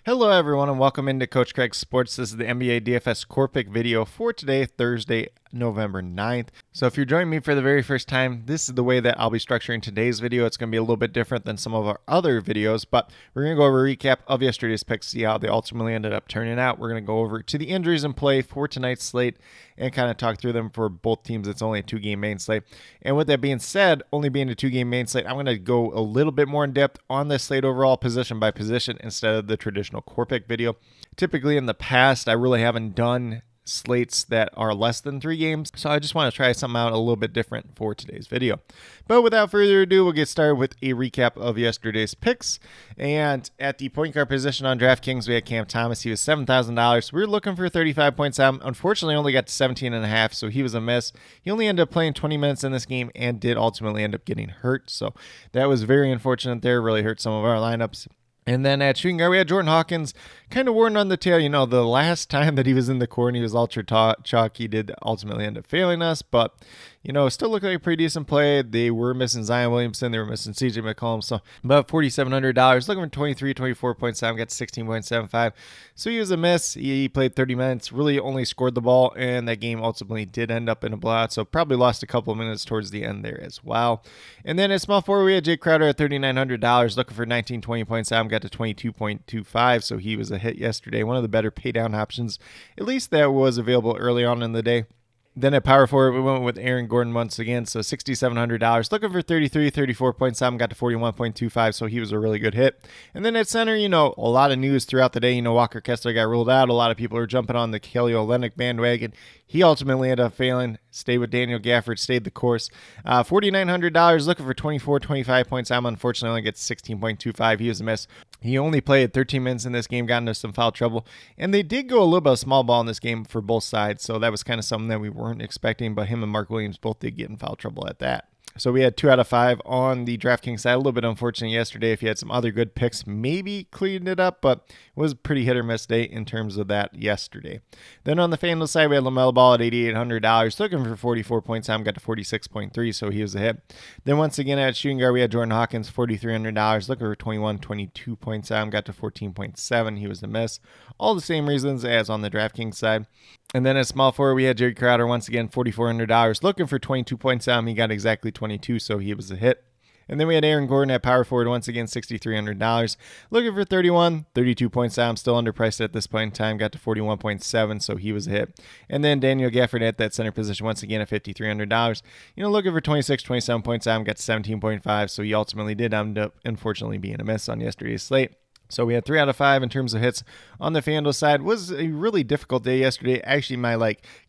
Hello everyone and welcome into Coach Craig's Sports. This is the NBA DFS Core Pick video for today, Thursday, November 9th. So if you're joining me for the very first time, this is the way that I'll be structuring today's video. It's going to be a little bit different than some of our other videos, but we're going to go over a recap of yesterday's picks, see how they ultimately ended up turning out. We're going to go over to the injuries in play for tonight's slate and kind of talk through them for both teams. It's only a 2-game main slate. And with that being said, only being a 2-game main slate, I'm going to go a little bit more in depth on this slate overall, position by position, instead of the traditional core pick video. Typically in the past, I really haven't done slates that are less than 3 games, so I just want to try something out a little bit different for today's video. But without further ado, we'll get started with a recap of yesterday's picks. And at the point guard position on DraftKings, we had Cam Thomas. He was $7,000. We were looking for 35 points out. Unfortunately, only got to 17.5, so he was a miss. He only ended up playing 20 minutes in this game and did ultimately end up getting hurt, so that was very unfortunate there. Really hurt some of our lineups. And then at shooting guard, we had Jordan Hawkins, kind of worn on the tail. You know, the last time that he was in the core and he was ultra chalk, he did ultimately end up failing us. But, you know, still looked like a pretty decent play. They were missing Zion Williamson. They were missing CJ McCollum. So about $4,700. Looking for 23, 24.7, got 16.75. So he was a miss. He played 30 minutes, really only scored the ball. And that game ultimately did end up in a blowout. So probably lost a couple of minutes towards the end there as well. And then at small forward, we had Jake Crowder at $3,900. Looking for 19, 20.7, got to 22.25. So he was a hit yesterday. One of the better pay down options, at least that was available early on in the day. Then at power forward, we went with Aaron Gordon once again, so $6,700. Looking for 33, 34.7, got to 41.25, so he was a really good hit. And then at center, you know, a lot of news throughout the day. You know, Walker Kessler got ruled out. A lot of people are jumping on the Kelly Olynyk bandwagon. He ultimately ended up failing. Stayed with Daniel Gafford, stayed the course. $4,900, looking for 24, 25 points. Unfortunately only gets 16.25. He was a miss. He only played 13 minutes in this game, got into some foul trouble. And they did go a little bit of small ball in this game for both sides, so that was kind of something that we weren't expecting, but him and Mark Williams both did get in foul trouble at that. So we had 2 out of 5 on the DraftKings side. A little bit unfortunate yesterday. If you had some other good picks, maybe cleaned it up, but it was a pretty hit or miss day in terms of that yesterday. Then on the FanDuel side, we had LaMelo Ball at $8,800, looking for 44 points. Got to 46.3, so he was a hit. Then once again at shooting guard, we had Jordan Hawkins, $4,300, looking for 21, 22 points. Got to 14.7. He was a miss. All the same reasons as on the DraftKings side. And then at small forward, we had Jerry Crowder once again, $4,400, looking for 22 points. He got exactly 22, so he was a hit. And then we had Aaron Gordon at power forward once again, $6,300, looking for 31, 32 points. Still underpriced at this point in time, got to 41.7, so he was a hit. And then Daniel Gafford at that center position once again at $5,300, you know, looking for 26, 27 points. Got to 17.5, so he ultimately did end up unfortunately being a miss on yesterday's slate. So we had 3 out of 5 in terms of hits on the FanDuel side. It was a really difficult day yesterday. Actually, my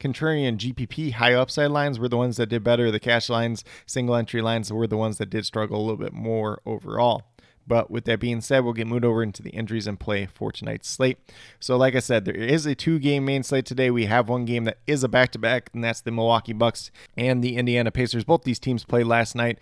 contrarian GPP high upside lines were the ones that did better. The cash lines, single entry lines were the ones that did struggle a little bit more overall. But with that being said, we'll get moved over into the injuries in play for tonight's slate. So like I said, there is a 2-game main slate today. We have one game that is a back-to-back, and that's the Milwaukee Bucks and the Indiana Pacers. Both these teams played last night.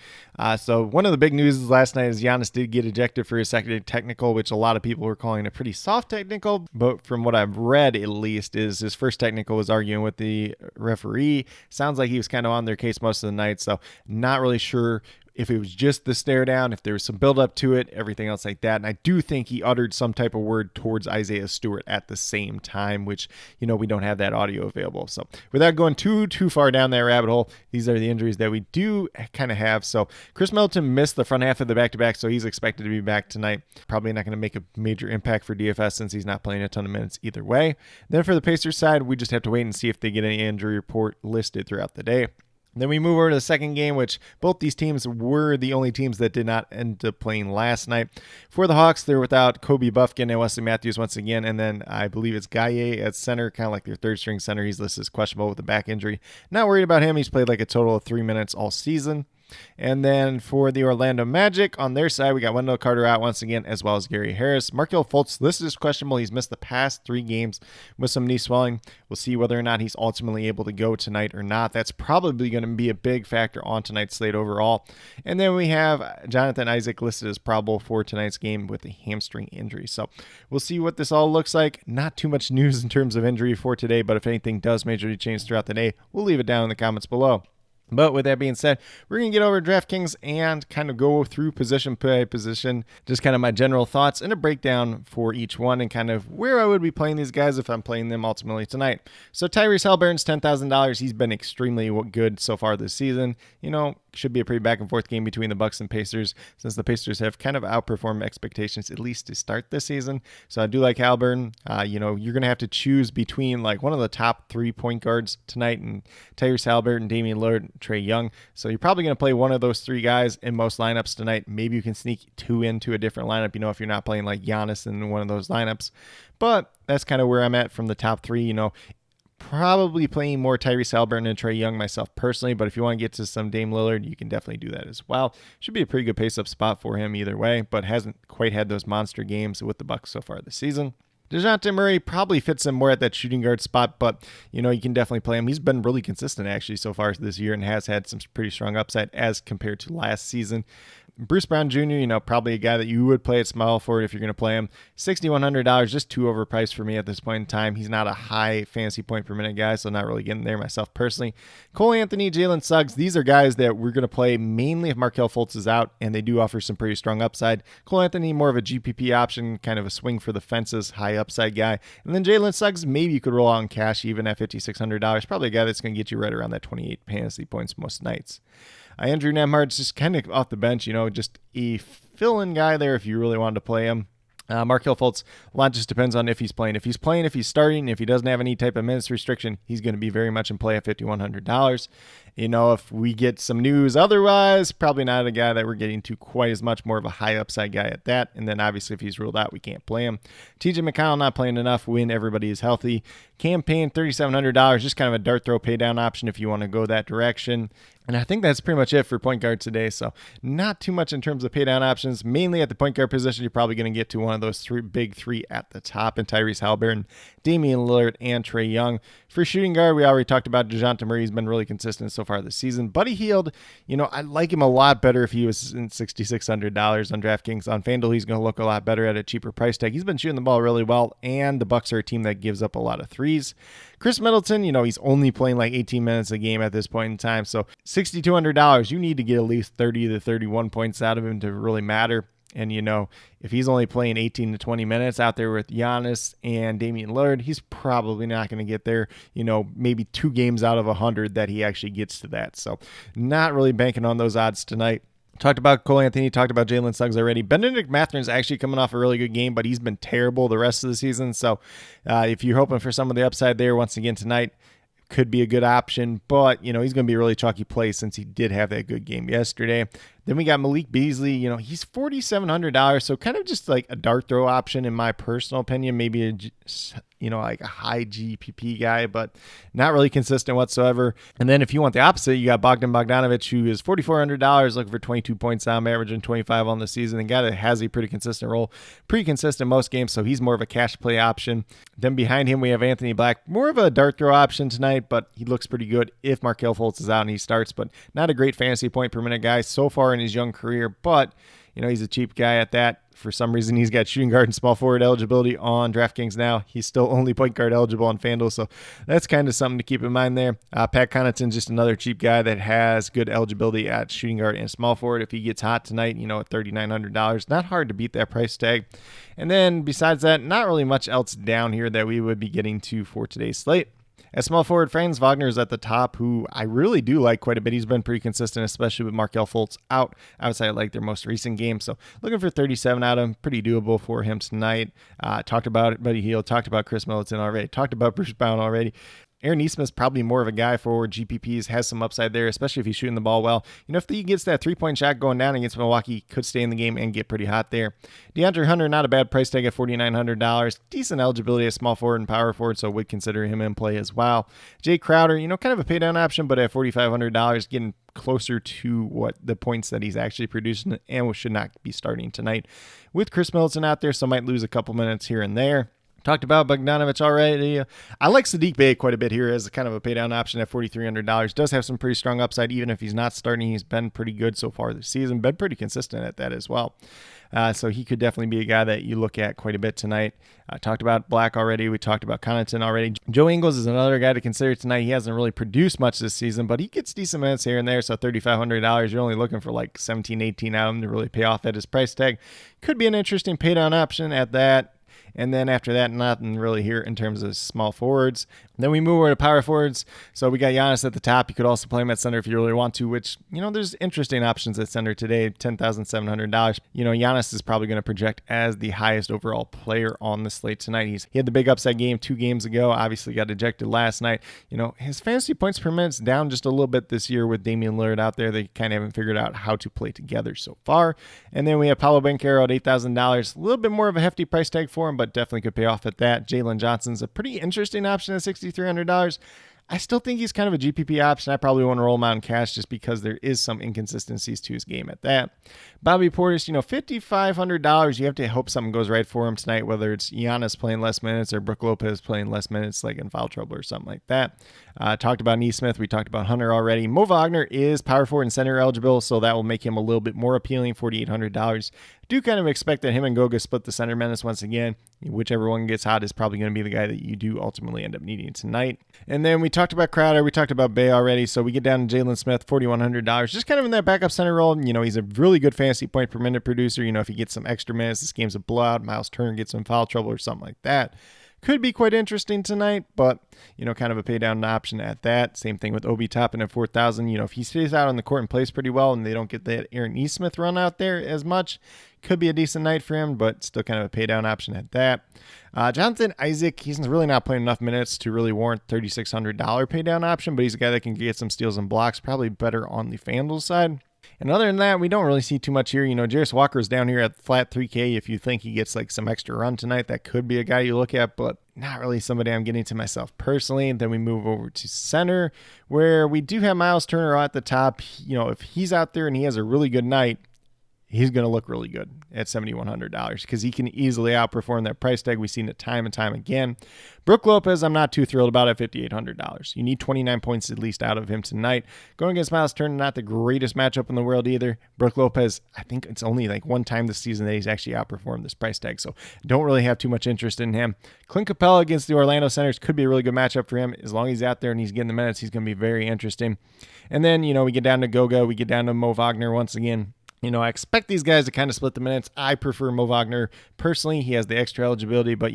So one of the big news last night is Giannis did get ejected for his second technical, which a lot of people were calling a pretty soft technical. But from what I've read, at least, is his first technical was arguing with the referee. Sounds like he was kind of on their case most of the night, so not really sure if it was just the stare down, if there was some build up to it, everything else like that. And I do think he uttered some type of word towards Isaiah Stewart at the same time, which, you know, we don't have that audio available. So without going too far down that rabbit hole, these are the injuries that we do kind of have. So Chris Middleton missed the front half of the back-to-back, so he's expected to be back tonight. Probably not going to make a major impact for DFS since he's not playing a ton of minutes either way. Then for the Pacers side, we just have to wait and see if they get any injury report listed throughout the day. Then we move over to the second game, which both these teams were the only teams that did not end up playing last night. For the Hawks, they're without Kobe Buffkin and Wesley Matthews once again, and then I believe it's Gaye at center, kind of like their third-string center. He's listed as questionable with a back injury. Not worried about him. He's played like a total of 3 minutes all season. And then for the Orlando Magic, on their side, we got Wendell Carter out once again, as well as Gary Harris. Markelle Fultz listed as questionable. He's missed the past 3 games with some knee swelling. We'll see whether or not he's ultimately able to go tonight or not. That's probably going to be a big factor on tonight's slate overall. And then we have Jonathan Isaac listed as probable for tonight's game with a hamstring injury. So we'll see what this all looks like. Not too much news in terms of injury for today, but if anything does majorly change throughout the day, we'll leave it down in the comments below. But with that being said, we're going to get over to DraftKings and kind of go through position by position, just kind of my general thoughts and a breakdown for each one and kind of where I would be playing these guys if I'm playing them ultimately tonight. So Tyrese Haliburton's $10,000. He's been extremely good so far this season. Should be a pretty back and forth game between the Bucks and Pacers, since the Pacers have kind of outperformed expectations, at least to start this season. So I do like Haliburton. You're going to have to choose between like one of the top 3 point guards tonight and Tyrese Haliburton, Damian Lillard, Trae Young. So you're probably going to play one of those 3 guys in most lineups tonight. Maybe you can sneak 2 into a different lineup, if you're not playing like Giannis in one of those lineups. But that's kind of where I'm at from the top 3. Probably playing more Tyrese Haliburton and Trae Young myself personally, but if you want to get to some Dame Lillard, you can definitely do that as well. Should be a pretty good pace-up spot for him either way, but hasn't quite had those monster games with the Bucks so far this season. DeJounte Murray probably fits him more at that shooting guard spot, but you can definitely play him. He's been really consistent actually so far this year and has had some pretty strong upside as compared to last season. Bruce Brown Jr., probably a guy that you would play at small forward if you're going to play him. $6,100, just too overpriced for me at this point in time. He's not a high fantasy point per minute guy, so not really getting there myself personally. Cole Anthony, Jalen Suggs, these are guys that we're going to play mainly if Markelle Fultz is out, and they do offer some pretty strong upside. Cole Anthony, more of a GPP option, kind of a swing for the fences, high upside guy. And then Jalen Suggs, maybe you could roll out in cash even at $5,600. Probably a guy that's going to get you right around that 28 fantasy points most nights. Andrew Nembhard's just kind of off the bench, just a fill-in guy there if you really wanted to play him. Markelle Fultz, a lot just depends on if he's playing. If he's playing, if he's starting, if he doesn't have any type of minutes restriction, he's going to be very much in play at $5,100. If we get some news otherwise, probably not a guy that we're getting to quite as much, more of a high upside guy at that. And then obviously if he's ruled out, we can't play him. TJ McConnell not playing enough when everybody is healthy. Campaign, $3,700, just kind of a dart throw pay down option if you want to go that direction. And I think that's pretty much it for point guard today. So not too much in terms of pay down options. Mainly at the point guard position, you're probably going to get to one of those big three at the top in Tyrese Haliburton, Damian Lillard, and Trae Young. For shooting guard, we already talked about DeJounte Murray. He's been really consistent so far this season. Buddy Hield, I like him a lot better if he was in $6,600 on DraftKings. On FanDuel, he's going to look a lot better at a cheaper price tag. He's been shooting the ball really well, and the Bucks are a team that gives up a lot of threes. Chris Middleton, he's only playing like 18 minutes a game at this point in time. So $6,200, you need to get at least 30 to 31 points out of him to really matter. And, if he's only playing 18 to 20 minutes out there with Giannis and Damian Lillard, he's probably not going to get there, maybe 2 games out of 100 that he actually gets to that. So not really banking on those odds tonight. Talked about Cole Anthony, talked about Jalen Suggs already. Benedict Mathurin's actually coming off a really good game, but he's been terrible the rest of the season. So if you're hoping for some of the upside there, once again tonight, could be a good option. But, he's going to be a really chalky play since he did have that good game yesterday. Then we got Malik Beasley. He's $4,700, so kind of just like a dart throw option in my personal opinion. Maybe like a high GPP guy, but not really consistent whatsoever. And then if you want the opposite, you got Bogdan Bogdanovic, who is $4,400, looking for 22 points down, averaging 25 on the season. And guy that has a pretty consistent role, pretty consistent most games, so he's more of a cash play option. Then behind him, we have Anthony Black, more of a dart throw option tonight, but he looks pretty good if Markelle Fultz is out and he starts, but not a great fantasy point per minute guy so far in his young career, but he's a cheap guy at that. For some reason, he's got shooting guard and small forward eligibility on DraftKings now. He's still only point guard eligible on FanDuel, so that's kind of something to keep in mind there. Pat Connaughton's just another cheap guy that has good eligibility at shooting guard and small forward. If he gets hot tonight, at $3,900, not hard to beat that price tag. And then besides that, not really much else down here that we would be getting to for today's slate. At small forward, Franz Wagner is at the top, who I really do like quite a bit. He's been pretty consistent, especially with Markelle Fultz out outside like their most recent game. So looking for 37 out of him, pretty doable for him tonight. Talked about Buddy Hield, talked about Chris Middleton already, talked about Bruce Brown already. Aaron Nesmith's probably more of a guy for GPPs, has some upside there, especially if he's shooting the ball well. If he gets that 3-point shot going down against Milwaukee, he could stay in the game and get pretty hot there. DeAndre Hunter, not a bad price tag at $4,900. Decent eligibility as small forward and power forward, so would consider him in play as well. Jay Crowder, kind of a pay down option, but at $4,500, getting closer to what the points that he's actually producing and should not be starting tonight. With Chris Middleton out there, so might lose a couple minutes here and there. Talked about Bogdanovich already. I like Sadiq Bey quite a bit here as kind of a pay down option at $4,300. Does have some pretty strong upside, even if he's not starting. He's been pretty good so far this season, been pretty consistent at that as well. So he could definitely be a guy that you look at quite a bit tonight. Talked about Black already. We talked about Connaughton already. Joe Ingles is another guy to consider tonight. He hasn't really produced much this season, but he gets decent minutes here and there. So $3,500, you're only looking for like 17, 18 out of him to really pay off at his price tag. Could be an interesting pay down option at that. And then after that, nothing really here in terms of small forwards. Then we move over to power forwards. So we got Giannis at the top. You could also play him at center if you really want to, which, there's interesting options at center today, $10,700. Giannis is probably going to project as the highest overall player on the slate tonight. He had the big upside game 2 games ago, obviously got ejected last night. His fantasy points per minute's down just a little bit this year with Damian Lillard out there. They kind of haven't figured out how to play together so far. And then we have Paolo Banchero at $8,000. A little bit more of a hefty price tag for him, but definitely could pay off at that. Jalen Johnson's a pretty interesting option at $6,300. I still think he's kind of a GPP option. I probably want to roll him out in cash just because there is some inconsistencies to his game at that. Bobby Portis, $5,500. You have to hope something goes right for him tonight, whether it's Giannis playing less minutes or Brook Lopez playing less minutes, like in foul trouble or something like that. Talked about Neesmith. We talked about Hunter already. Mo Wagner is power forward and center eligible, so that will make him a little bit more appealing, $4,800. Do kind of expect that him and Goga split the center minutes once again. Whichever one gets hot is probably going to be the guy that you do ultimately end up needing tonight. And then we talked about Crowder. We talked about Bey already. So we get down to Jalen Smith, $4,100. Just kind of in that backup center role. He's a really good fantasy point per minute producer. If he gets some extra minutes, this game's a blowout. Miles Turner gets some foul trouble or something like that. Could be quite interesting tonight, but, kind of a pay down option at that. Same thing with Obi Toppin at $4,000. If he stays out on the court and plays pretty well and they don't get that Aaron Neesmith run out there as much, could be a decent night for him, but still kind of a pay down option at that. Jonathan Isaac, he's really not playing enough minutes to really warrant $3,600 pay down option, but he's a guy that can get some steals and blocks, probably better on the FanDuel side. And other than that, we don't really see too much here. Jarris Walker's down here at flat 3K. If you think he gets like some extra run tonight, that could be a guy you look at, but not really somebody I'm getting to myself personally. And then we move over to center, where we do have Miles Turner at the top. If he's out there and he has a really good night, he's going to look really good at $7,100 because he can easily outperform that price tag. We've seen it time and time again. Brook Lopez, I'm not too thrilled about at $5,800. You need 29 points at least out of him tonight. Going against Miles Turner, not the greatest matchup in the world either. Brook Lopez, I think it's only like one time this season that he's actually outperformed this price tag, so don't really have too much interest in him. Clint Capella against the Orlando Centers could be a really good matchup for him. As long as he's out there and he's getting the minutes, he's going to be very interesting. And then, we get down to Goga, we get down to Mo Wagner once again. I expect these guys to kind of split the minutes. I prefer Mo Wagner. Personally, he has the extra eligibility, but,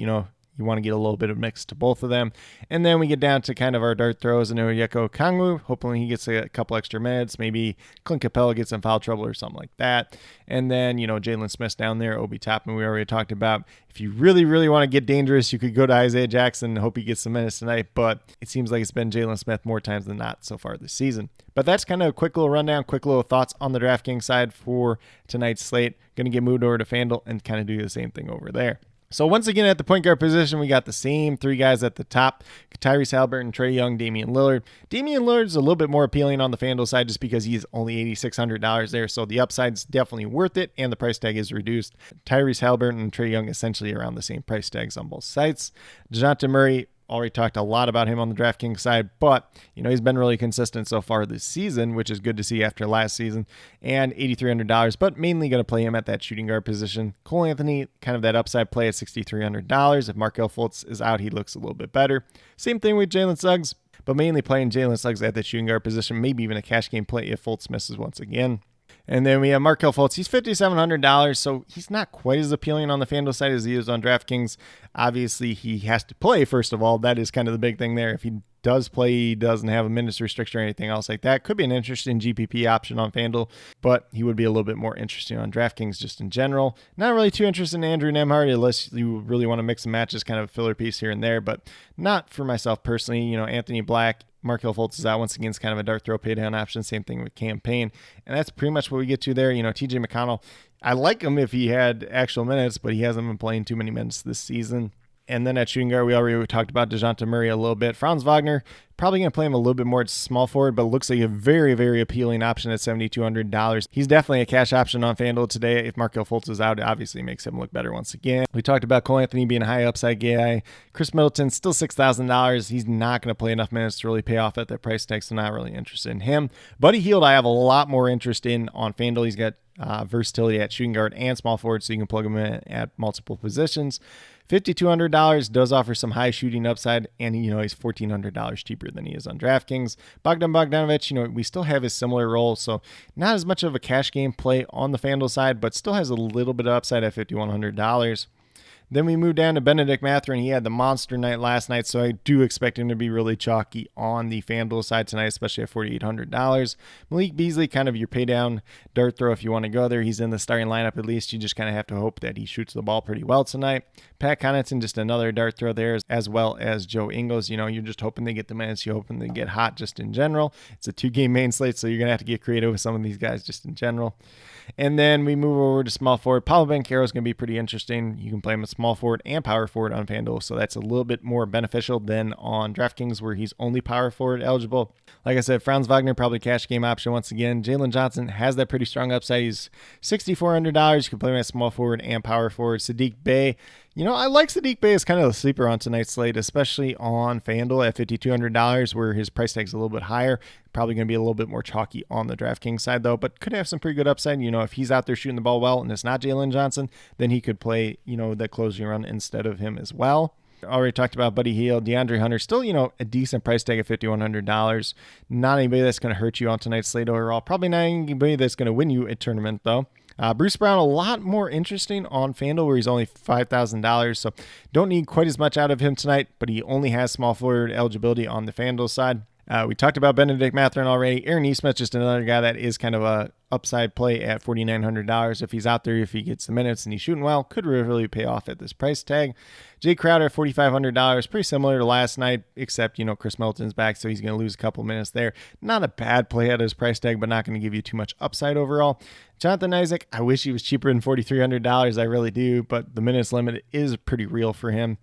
you want to get a little bit of mix to both of them. And then we get down to kind of our dart throws and Onyeka Okongwu. Hopefully he gets a couple extra minutes. Maybe Clint Capella gets some foul trouble or something like that. And then, Jalen Smith's down there. Obi Toppin, we already talked about. If you really, really want to get dangerous, you could go to Isaiah Jackson and hope he gets some minutes tonight. But it seems like it's been Jalen Smith more times than not so far this season. But that's kind of a quick little rundown, quick little thoughts on the DraftKings side for tonight's slate. Going to get moved over to FanDuel and kind of do the same thing over there. So once again, at the point guard position, we got the same 3 guys at the top: Tyrese Haliburton, Trae Young, Damian Lillard. Damian Lillard's a little bit more appealing on the FanDuel side just because he's only $8,600 there, so the upside's definitely worth it, and the price tag is reduced. Tyrese Haliburton and Trae Young essentially around the same price tags on both sites. DeJounte Murray, already talked a lot about him on the DraftKings side, but he's been really consistent so far this season, which is good to see after last season, and $8,300, but mainly going to play him at that shooting guard position. Cole Anthony, kind of that upside play at $6,300. If Markelle Fultz is out, he looks a little bit better. Same thing with Jalen Suggs, but mainly playing Jalen Suggs at that shooting guard position, maybe even a cash game play if Fultz misses once again. And then we have Markelle Fultz. He's $5,700, so he's not quite as appealing on the FanDuel side as he is on DraftKings. Obviously, he has to play, first of all. That is kind of the big thing there. If he does play, he doesn't have a minutes restriction or anything else like that. Could be an interesting GPP option on FanDuel, but he would be a little bit more interesting on DraftKings just in general. Not really too interested in Andrew Nembhard unless you really want to mix and match as kind of a filler piece here and there, but not for myself personally. Anthony Black, Markelle Fultz is out once again. It's kind of a dart throw pay down option. Same thing with Campaign. And that's pretty much what we get to there. TJ McConnell, I like him if he had actual minutes, but he hasn't been playing too many minutes this season. And then at shooting guard, we already talked about DeJounte Murray a little bit. Franz Wagner, probably going to play him a little bit more at small forward, but looks like a very, very appealing option at $7,200. He's definitely a cash option on FanDuel today. If Markelle Fultz is out, it obviously makes him look better once again. We talked about Cole Anthony being a high upside guy. Chris Middleton, still $6,000. He's not going to play enough minutes to really pay off at that price tag, so not really interested in him. Buddy Hield, I have a lot more interest in on FanDuel. He's got versatility at shooting guard and small forward, so you can plug him in at multiple positions. $5,200 does offer some high shooting upside, and he's $1,400 cheaper than he is on DraftKings. Bogdan Bogdanovic, we still have a similar role, so not as much of a cash game play on the FanDuel side, but still has a little bit of upside at $5,100. Then we moved down to Benedict Mathurin. He had the monster night last night, so I do expect him to be really chalky on the FanDuel side tonight, especially at $4,800. Malik Beasley, kind of your pay down dart throw if you want to go there. He's in the starting lineup at least. You just kind of have to hope that he shoots the ball pretty well tonight. Pat Connaughton, just another dart throw there, as well as Joe Ingles. You're just hoping they get the minutes. You're hoping they get hot just in general. It's a 2-game main slate, so you're going to have to get creative with some of these guys just in general. And then we move over to small forward. Paolo Banchero is going to be pretty interesting. You can play him at small forward and power forward on FanDuel, so that's a little bit more beneficial than on DraftKings where he's only power forward eligible. Like I said, Franz Wagner, probably cash game option once again. Jalen Johnson has that pretty strong upside. He's $6,400. You can play him at small forward and power forward. Sadiq Bey, I like Sadiq Bey as kind of a sleeper on tonight's slate, especially on FanDuel at $5,200 where his price tag's a little bit higher. Probably going to be a little bit more chalky on the DraftKings side, though, but could have some pretty good upside. If he's out there shooting the ball well and it's not Jalen Johnson, then he could play, that closing run instead of him as well. Already talked about Buddy Hield. DeAndre Hunter, still, a decent price tag at $5,100. Not anybody that's going to hurt you on tonight's slate overall. Probably not anybody that's going to win you a tournament, though. Bruce Brown, a lot more interesting on FanDuel where he's only $5,000, so don't need quite as much out of him tonight, but he only has small forward eligibility on the FanDuel side. We talked about Benedict Mathurin already. Aaron Nesmith, just another guy that is kind of a upside play at $4,900. If he's out there, if he gets the minutes and he's shooting well, could really pay off at this price tag. Jay Crowder, $4,500, pretty similar to last night, except, Chris Middleton's back, so he's going to lose a couple minutes there. Not a bad play at his price tag, but not going to give you too much upside overall. Jonathan Isaac, I wish he was cheaper than $4,300. I really do, but the minutes limit is pretty real for him.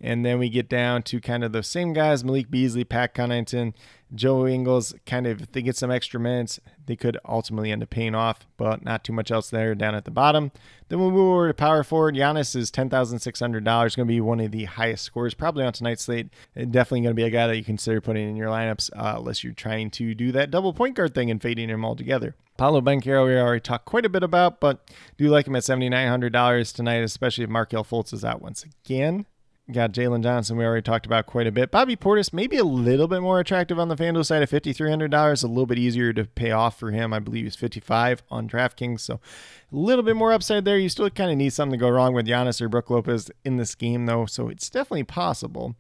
And then we get down to kind of the same guys, Malik Beasley, Pat Connaughton, Joe Ingles. Kind of, if they get some extra minutes, they could ultimately end up paying off, but not too much else there down at the bottom. Then we'll move over to power forward. Giannis is $10,600. Going to be one of the highest scores probably on tonight's slate. Definitely going to be a guy that you consider putting in your lineups unless you're trying to do that double point guard thing and fading him altogether. Paolo Banchero, we already talked quite a bit about, but do like him at $7,900 tonight, especially if Markelle Fultz is out once again. Got Jalen Johnson, we already talked about quite a bit. Bobby Portis, maybe a little bit more attractive on the FanDuel side at $5,300. A little bit easier to pay off for him. I believe he's $55 on DraftKings, so a little bit more upside there. You still kind of need something to go wrong with Giannis or Brook Lopez in this game, though, so it's definitely possible.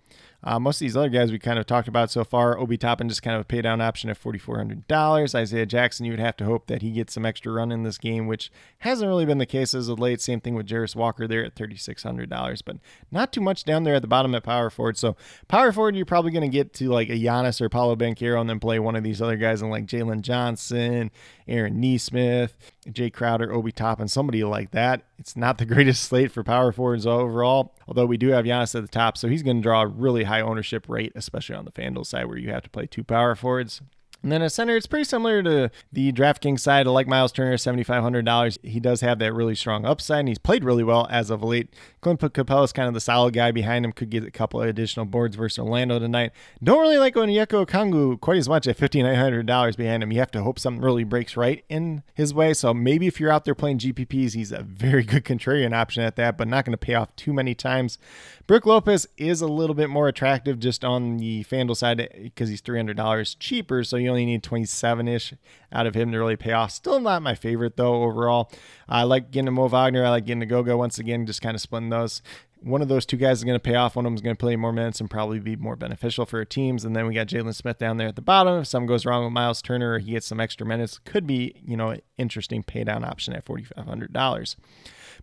Most of these other guys we kind of talked about so far. Obi Toppin, just kind of a pay down option at $4,400. Isaiah Jackson, you would have to hope that he gets some extra run in this game, which hasn't really been the case as of late. Same thing with Jarris Walker there at $3,600, but not too much down there at the bottom at power forward. So power forward, you're probably going to get to like a Giannis or Paolo Banchero and then play one of these other guys in like Jalen Johnson, Aaron Nesmith, Jay Crowder, Obi Toppin, somebody like that. It's not the greatest slate for power forwards overall, although we do have Giannis at the top, so he's going to draw a really high ownership rate, especially on the FanDuel side where you have to play two power forwards. And then at center, it's pretty similar to the DraftKings side. I like Miles Turner, $7,500. He does have that really strong upside, and he's played really well as of late. Clint Capella is kind of the solid guy behind him. Could get a couple of additional boards versus Orlando tonight. Don't really like Onyeka Okongwu quite as much at $5,900 behind him. You have to hope something really breaks right in his way. So maybe if you're out there playing GPPs, he's a very good contrarian option at that, but not going to pay off too many times. Brook Lopez is a little bit more attractive just on the FanDuel side because he's $300 cheaper, so you only need 27-ish out of him to really pay off. Still not my favorite, though, overall. I like getting to Mo Wagner. I like getting to Goga once again, just kind of splitting those. One of those two guys is going to pay off. One of them is going to play more minutes and probably be more beneficial for our teams. And then we got Jalen Smith down there at the bottom. If something goes wrong with Miles Turner or he gets some extra minutes, could be, an interesting pay down option at $4,500.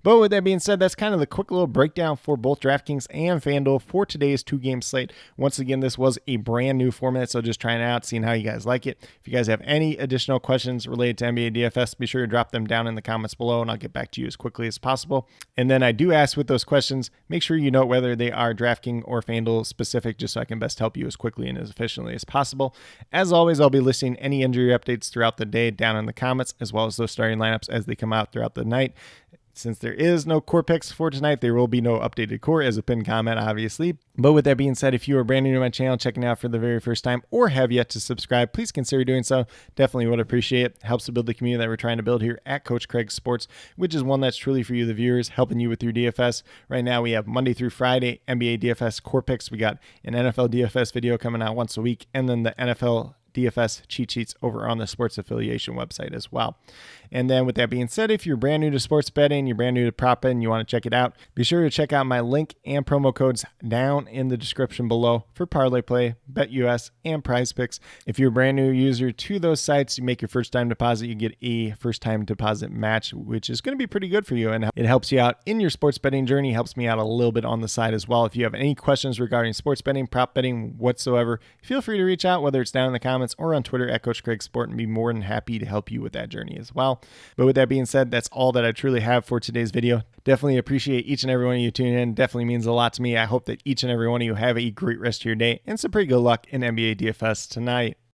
But with that being said, that's kind of the quick little breakdown for both DraftKings and FanDuel for today's 2-game slate. Once again, this was a brand new format, so just trying it out, seeing how you guys like it. If you guys have any additional questions related to NBA DFS, be sure to drop them down in the comments below, and I'll get back to you as quickly as possible. And then I do ask with those questions, make sure you know whether they are DraftKings or FanDuel specific, just so I can best help you as quickly and as efficiently as possible. As always, I'll be listing any injury updates throughout the day down in the comments, as well as those starting lineups as they come out throughout the night. Since there is no core picks for tonight, there will be no updated core as a pinned comment, obviously. But with that being said, if you are brand new to my channel, checking out for the very first time, or have yet to subscribe, please consider doing so. Definitely would appreciate it. Helps to build the community that we're trying to build here at Coach Craig Sports, which is one that's truly for you, the viewers, helping you with your DFS. Right now, we have Monday through Friday NBA DFS Core Picks. We got an NFL DFS video coming out once a week, and then the NFL DFS cheat sheets over on the sports affiliation website as well. And then with that being said, if you're brand new to sports betting, you're brand new to prop betting, you want to check it out, be sure to check out my link and promo codes down in the description below for Parlay Play, BetUS, and Prize Picks. If you're a brand new user to those sites, you make your first time deposit, you get a first time deposit match, which is going to be pretty good for you. And it helps you out in your sports betting journey, helps me out a little bit on the side as well. If you have any questions regarding sports betting, prop betting whatsoever, feel free to reach out, whether it's down in the comments or on Twitter at Coach Craig Sport, and be more than happy to help you with that journey as well. But with that being said, that's all that I truly have for today's video. Definitely appreciate each and every one of you tuning in. Definitely means a lot to me. I hope that each and every one of you have a great rest of your day and some pretty good luck in NBA DFS tonight.